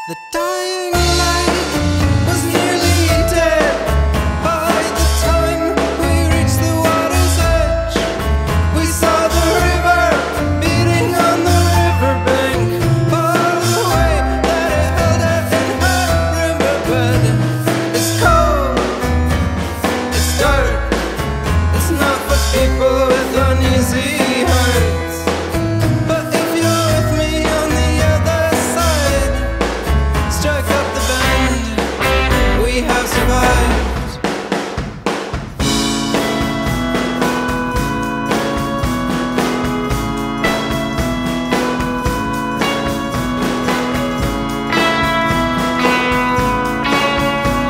The dying light was nearly dead by the time we reached the water's edge. We saw the river beating on the riverbank, all the way that it held out in her riverbed. It's cold, it's dark, it's not for people with uneasy hearts. But if you're with me on the other side, strike up the band, we have survived.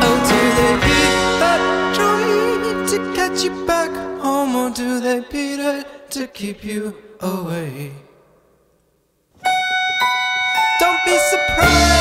Oh, do they beat that drum to get you back home, or do they beat it to keep you away? Don't be surprised